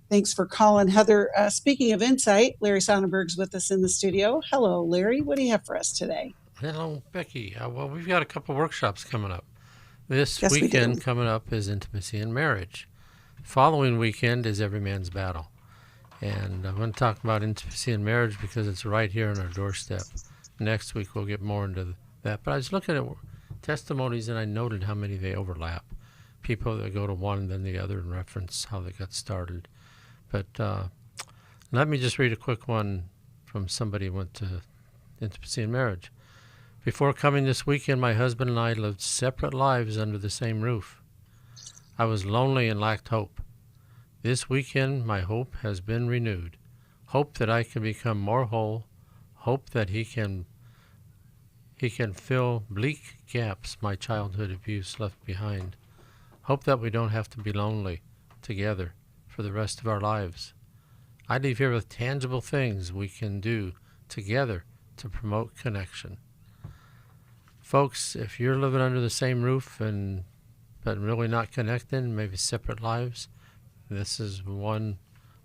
Thanks for calling, Heather. Speaking of insight, Larry Sonnenberg's with us in the studio. Hello, Larry. What do you have for us today? Hello, Becky. Well, we've got a couple workshops coming up. This weekend coming up is Intimacy in Marriage. Following weekend is Every Man's Battle. And I'm going to talk about intimacy in marriage because it's right here on our doorstep. Next week we'll get more into that. But I was looking at testimonies and I noted how many they overlap. people that go to one and then the other and reference how they got started. But let me just read a quick one from somebody who went to Intimacy and Marriage. Before coming this weekend, my husband and I lived separate lives under the same roof. I was lonely and lacked hope. This weekend, my hope has been renewed. Hope that I can become more whole. Hope that he can fill bleak gaps my childhood abuse left behind. Hope that we don't have to be lonely together for the rest of our lives. I leave here with tangible things we can do together to promote connection. Folks, if you're living under the same roof but really not connected, maybe separate lives, this is one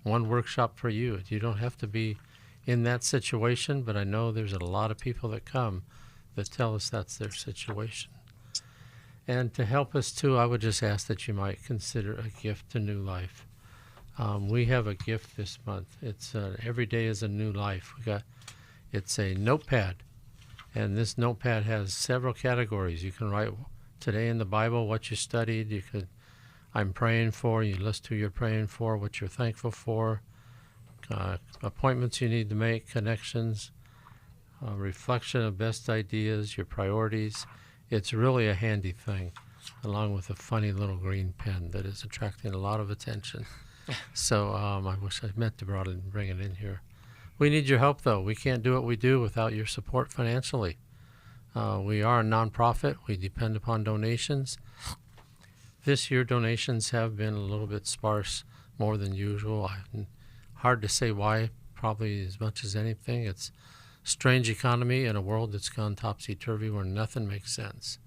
workshop for you. You don't have to be in that situation, but I know there's a lot of people that come that tell us that's their situation. And to help us too, I would just ask that you might consider a gift to New Life. We have a gift this month. It's Every Day is a New Life. It's a notepad, and this notepad has several categories. You can write today in the Bible what you studied. You could, I'm praying for. You list who you're praying for, what you're thankful for, appointments you need to make, connections, reflection of best ideas, your priorities. It's really a handy thing, along with a funny little green pen that is attracting a lot of attention. So I wish I meant to bring it in here. We need your help, though. We can't do what we do without your support financially. We are a nonprofit. We depend upon donations. This year, donations have been a little bit sparse, more than usual. Hard to say why, probably as much as anything. It's a strange economy in a world that's gone topsy-turvy where nothing makes sense.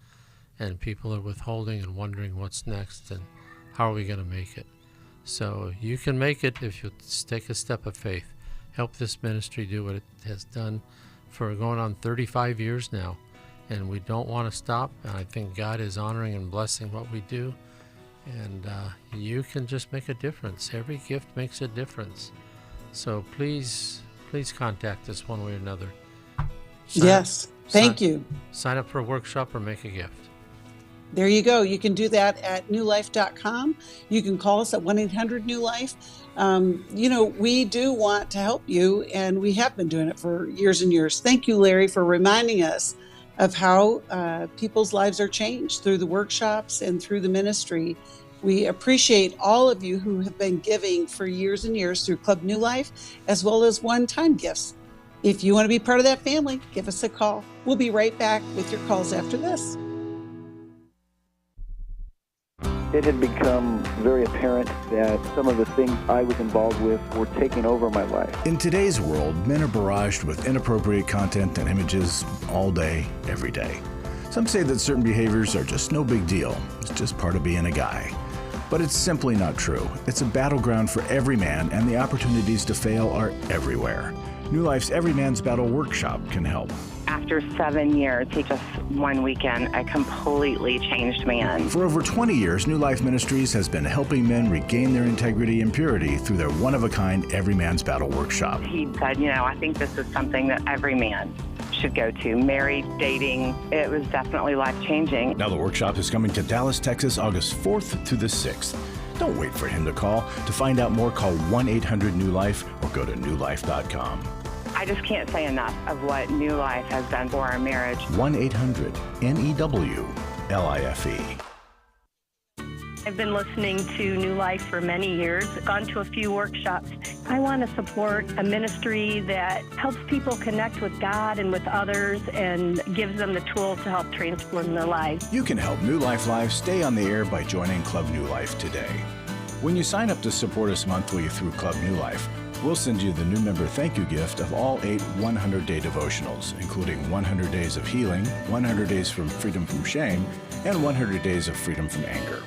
And people are withholding and wondering what's next and how are we going to make it. So you can make it if you take a step of faith. Help this ministry do what it has done for going on 35 years now. And we don't want to stop. And I think God is honoring and blessing what we do. And you can just make a difference. Every gift makes a difference. So please contact us one way or another. Thank you. Sign up for a workshop or make a gift. There you go. You can do that at newlife.com. You can call us at 1-800-NEW-LIFE. We do want to help you, and we have been doing it for years and years. Thank you, Larry, for reminding us of how people's lives are changed through the workshops and through the ministry. We appreciate all of you who have been giving for years and years through Club New Life, as well as one-time gifts. If you want to be part of that family, give us a call. We'll be right back with your calls after this. It had become very apparent that some of the things I was involved with were taking over my life. In today's world, men are barraged with inappropriate content and images all day, every day. Some say that certain behaviors are just no big deal. It's just part of being a guy. But it's simply not true. It's a battleground for every man, and the opportunities to fail are everywhere. New Life's Every Man's Battle Workshop can help. After 7 years, just one weekend, a completely changed man. For over 20 years, New Life Ministries has been helping men regain their integrity and purity through their one-of-a-kind Every Man's Battle Workshop. He said, I think this is something that every man should go to. Married, dating, it was definitely life-changing. Now the workshop is coming to Dallas, Texas, August 4th through the 6th. Don't wait for him to call. To find out more, call 1-800-NEW-LIFE or go to newlife.com. I just can't say enough of what New Life has done for our marriage. 1-800-NEW-LIFE. I've been listening to New Life for many years, gone to a few workshops. I want to support a ministry that helps people connect with God and with others and gives them the tools to help transform their lives. You can help New Life Live stay on the air by joining Club New Life today. When you sign up to support us monthly through Club New Life, we'll send you the new member thank you gift of all 8 100-day devotionals, including 100 Days of Healing, 100 Days from Freedom from Shame, and 100 Days of Freedom from Anger.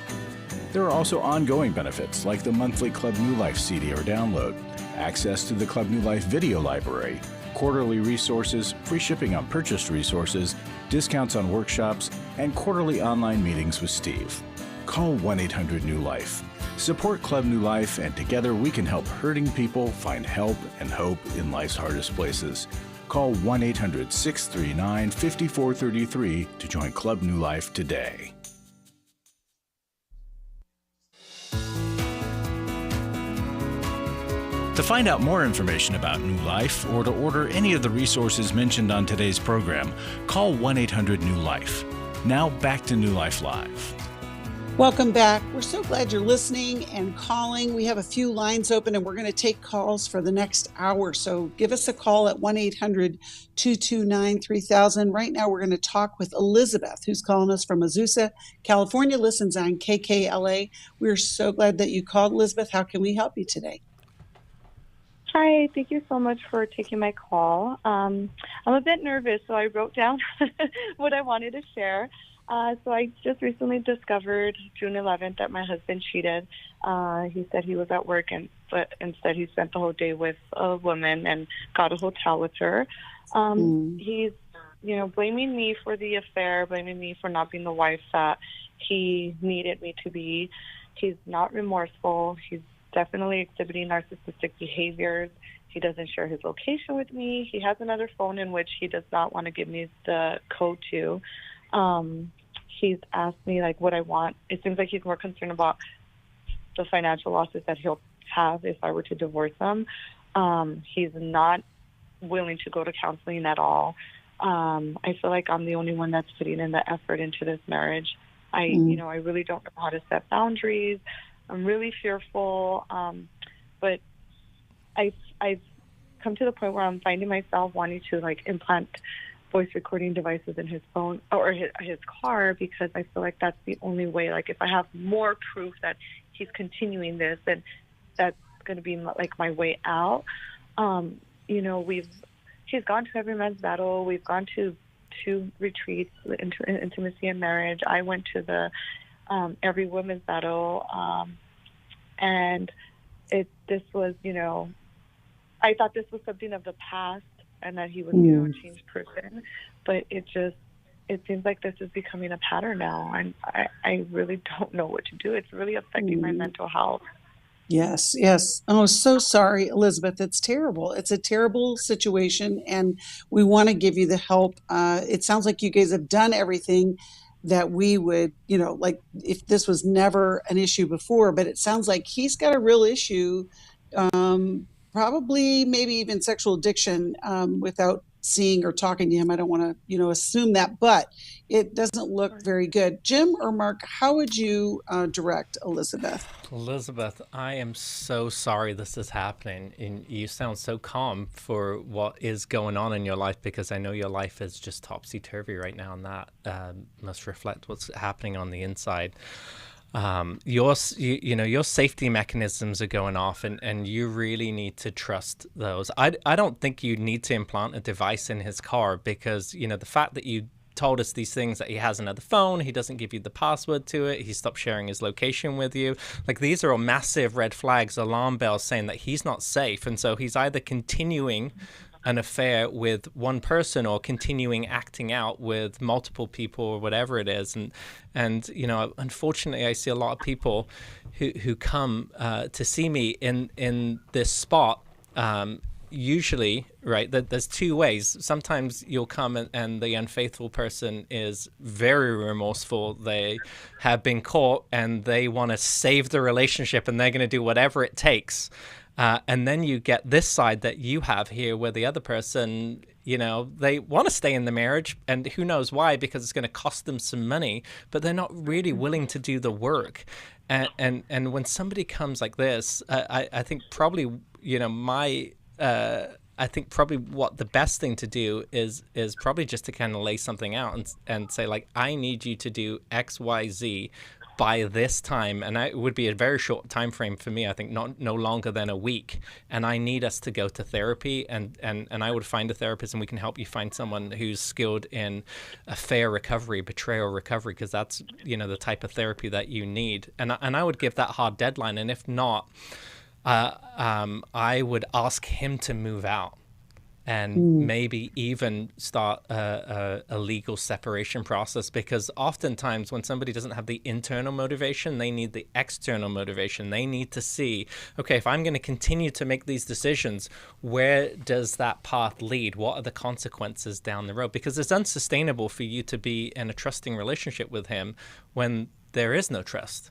There are also ongoing benefits like the monthly Club New Life CD or download, access to the Club New Life video library, quarterly resources, free shipping on purchased resources, discounts on workshops, and quarterly online meetings with Steve. Call 1-800-NEW-LIFE. Support Club New Life, and together we can help hurting people find help and hope in life's hardest places. Call 1-800-639-5433 to join Club New Life today. To find out more information about New Life or to order any of the resources mentioned on today's program, call 1-800-NEW-LIFE. Now back to New Life Live. Welcome back. We're so glad you're listening and calling. We have a few lines open and we're going to take calls for the next hour. So give us a call at 1-800-229-3000. Right now we're going to talk with Elizabeth, who's calling us from Azusa, California, listens on KKLA. We're so glad that you called, Elizabeth. How can we help you today? Hi, thank you so much for taking my call. I'm a bit nervous, so I wrote down what I wanted to share. So I just recently discovered June 11th that my husband cheated. He said he was at work, but instead he spent the whole day with a woman and got a hotel with her. He's, blaming me for the affair, blaming me for not being the wife that he needed me to be. He's not remorseful. He's definitely exhibiting narcissistic behaviors. He doesn't share his location with me. He has another phone in which he does not want to give me the code to. He's asked me what I want. It seems like he's more concerned about the financial losses that he'll have if I were to divorce him. He's not willing to go to counseling at all. I feel like I'm the only one that's putting in the effort into this marriage. I really don't know how to set boundaries. I'm really fearful. But I've come to the point where I'm finding myself wanting to implant voice recording devices in his phone or his car, because I feel like that's the only way. If I have more proof that he's continuing this, then that's going to be my way out. He's gone to Every Man's Battle. We've gone to 2 retreats, intimacy and marriage. I went to the Every Women's Battle, and this was, I thought this was something of the past, and that he was, a changed person. But it seems like this is becoming a pattern now, and I really don't know what to do. It's really affecting my mental health. Yes. Oh, so sorry, Elizabeth. It's terrible. It's a terrible situation, and we want to give you the help. It sounds like you guys have done everything that we would, if this was never an issue before, but it sounds like he's got a real issue, probably maybe even sexual addiction, without seeing or talking to him. I don't want to, assume that, but it doesn't look very good. Jim or Mark, how would you direct Elizabeth? Elizabeth, I am so sorry this is happening. And you sound so calm for what is going on in your life, because I know your life is just topsy-turvy right now, and that must reflect what's happening on the inside. Your safety mechanisms are going off, and you really need to trust those. I don't think you need to implant a device in his car, because the fact that you told us these things, that he has another phone, he doesn't give you the password to it, he stopped sharing his location with you, these are all massive red flags, alarm bells saying that he's not safe. And so he's either continuing an affair with one person or continuing acting out with multiple people or whatever it is. And unfortunately, I see a lot of people who come to see me in this spot. Usually, right, there's 2 ways. Sometimes you'll come and the unfaithful person is very remorseful. They have been caught and they want to save the relationship, and they're going to do whatever it takes. And then you get this side that you have here, where the other person, they want to stay in the marriage, and who knows why, because it's going to cost them some money, but they're not really willing to do the work. And when somebody comes like this, I think probably, I think probably what the best thing to do is probably just to kind of lay something out and say, I need you to do X, Y, Z by this time, and it would be a very short time frame for me. I think no longer than a week, and I need us to go to therapy, and I would find a therapist, and we can help you find someone who's skilled in affair recovery, betrayal recovery, because that's the type of therapy that you need. And I would give that hard deadline, and if not, I would ask him to move out. And maybe even start a legal separation process, because oftentimes when somebody doesn't have the internal motivation, they need the external motivation. They need to see, okay, if I'm going to continue to make these decisions, where does that path lead? What are the consequences down the road? Because it's unsustainable for you to be in a trusting relationship with him when there is no trust.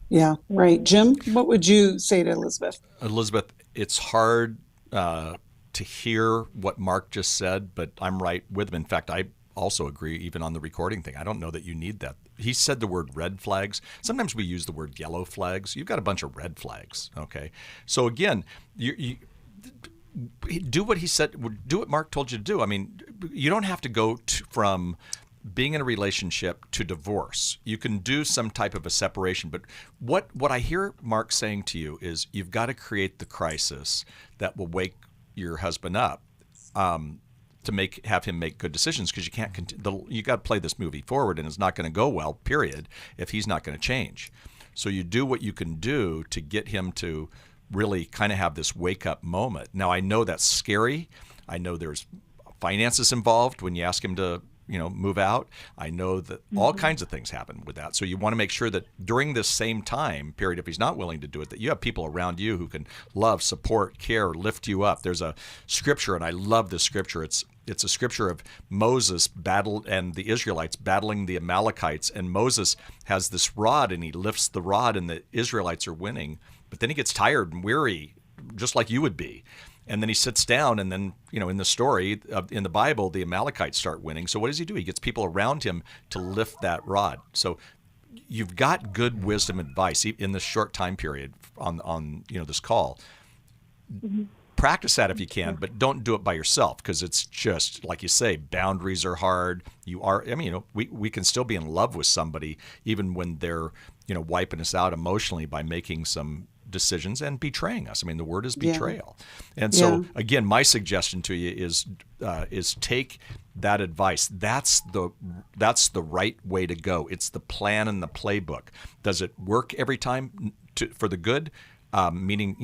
Yeah, right. Jim, what would you say to Elizabeth? Elizabeth, it's hard to hear what Marc just said, but I'm right with him. In fact, I also agree even on the recording thing. I don't know that you need that. He said the word red flags. Sometimes we use the word yellow flags. You've got a bunch of red flags, okay? So again, you do what he said, do what Marc told you to do. I mean, you don't have to go from being in a relationship to divorce. You can do some type of a separation, but what I hear Marc saying to you is you've got to create the crisis that will wake your husband up to have him make good decisions, because you can't you got to play this movie forward, and it's not going to go well, period, if he's not going to change. So you do what you can do to get him to really kind of have this wake up moment. Now, I know that's scary. I know there's finances involved when you ask him to move out. I know that all kinds of things happen with that. So you want to make sure that during this same time period, if he's not willing to do it, that you have people around you who can love, support, care, lift you up. There's a scripture, and I love this scripture. It's a scripture of Moses and the Israelites battling the Amalekites. And Moses has this rod, and he lifts the rod, and the Israelites are winning. But then he gets tired and weary, just like you would be. And then he sits down, and then, in the story, in the Bible, the Amalekites start winning. So what does he do? He gets people around him to lift that rod. So you've got good wisdom advice in this short time period on this call. Mm-hmm. Practice that if you can, but don't do it by yourself, because it's just, like you say, boundaries are hard. We can still be in love with somebody even when they're, wiping us out emotionally by making some decisions and betraying us. I mean, the word is betrayal. Yeah. And so again, my suggestion to you is take that advice. That's the right way to go. It's the plan and the playbook. Does it work every time for the good? Meaning,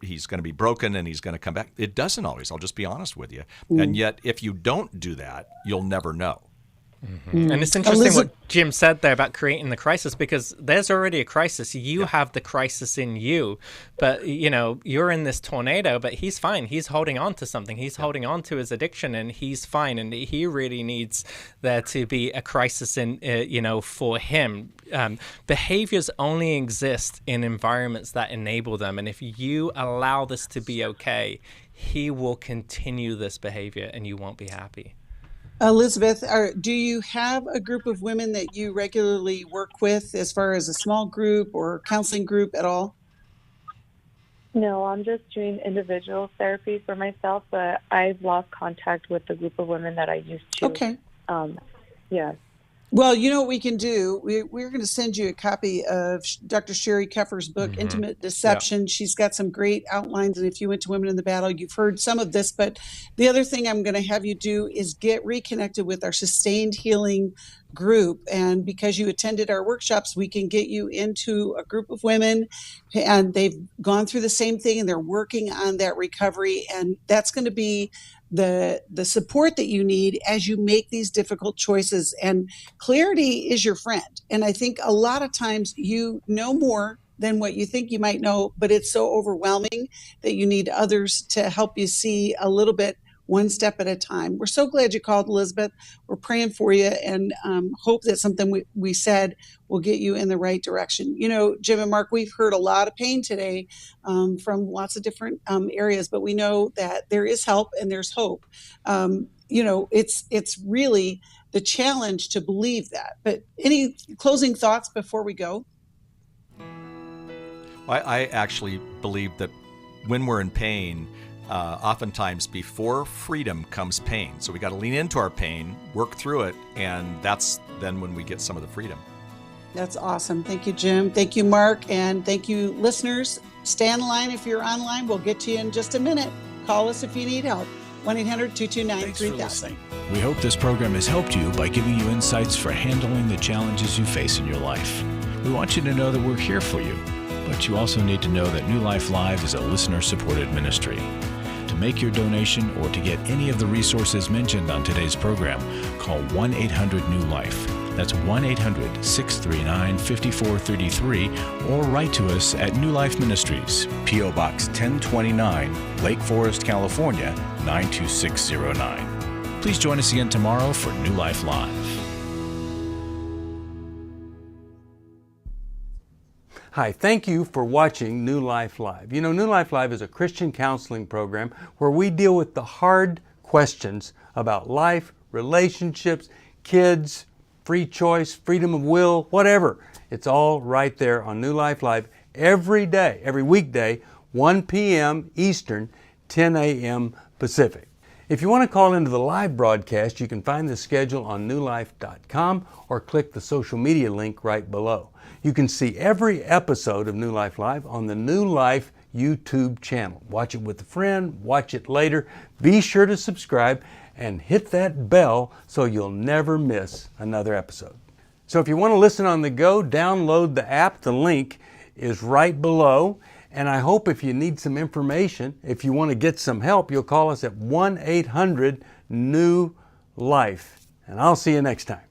he's going to be broken and he's going to come back. It doesn't always. I'll just be honest with you. And yet, if you don't do that, you'll never know. Mm-hmm. And it's interesting what Jim said there about creating the crisis, because there's already a crisis. You have the crisis in you, but you're in this tornado, but he's fine. He's holding on to something. He's holding on to his addiction, and he's fine. And he really needs there to be a crisis in, for him. Behaviors only exist in environments that enable them. And if you allow this to be okay, he will continue this behavior and you won't be happy. Elizabeth, do you have a group of women that you regularly work with, as far as a small group or counseling group at all? No, I'm just doing individual therapy for myself, but I've lost contact with the group of women that I used to. Okay. Yes. Well, you know what we can do? We're going to send you a copy of Dr. Sherry Keffer's book, Intimate Deception. Yeah. She's got some great outlines. And if you went to Women in the Battle, you've heard some of this. But the other thing I'm going to have you do is get reconnected with our Sustained Healing group. And because you attended our workshops, we can get you into a group of women, and they've gone through the same thing, and they're working on that recovery. And that's going to be the support that you need as you make these difficult choices. And clarity is your friend. And I think a lot of times you know more than what you think you might know, but it's so overwhelming that you need others to help you see a little bit, one step at a time. We're so glad you called, Elizabeth. We're praying for you, and hope that something we said will get you in the right direction. Jim and Marc, we've heard a lot of pain today from lots of different areas, but we know that there is help and there's hope. It's really the challenge to believe that. But any closing thoughts before we go? I actually believe that when we're in pain, oftentimes before freedom comes pain. So we got to lean into our pain, work through it, and that's then when we get some of the freedom. That's awesome. Thank you, Jim. Thank you, Marc. And thank you, listeners. Stay on the line if you're online. We'll get to you in just a minute. Call us if you need help. 1-800-229-3000. We hope this program has helped you by giving you insights for handling the challenges you face in your life. We want you to know that we're here for you, but you also need to know that New Life Live is a listener-supported ministry. To make your donation or to get any of the resources mentioned on today's program, call 1-800-NEW-LIFE. That's 1-800-639-5433, or write to us at New Life Ministries, P.O. Box 1029, Lake Forest, California, 92609. Please join us again tomorrow for New Life Live. Hi, thank you for watching New Life Live. You know, New Life Live is a Christian counseling program where we deal with the hard questions about life, relationships, kids, free choice, freedom of will, whatever. It's all right there on New Life Live every day, every weekday, 1 p.m. Eastern, 10 a.m. Pacific. If you want to call into the live broadcast, you can find the schedule on newlife.com or click the social media link right below. You can see every episode of New Life Live on the New Life YouTube channel. Watch it with a friend, watch it later. Be sure to subscribe and hit that bell so you'll never miss another episode. So if you want to listen on the go, download the app. The link is right below. And I hope if you need some information, if you want to get some help, you'll call us at 1-800-NEW-LIFE. And I'll see you next time.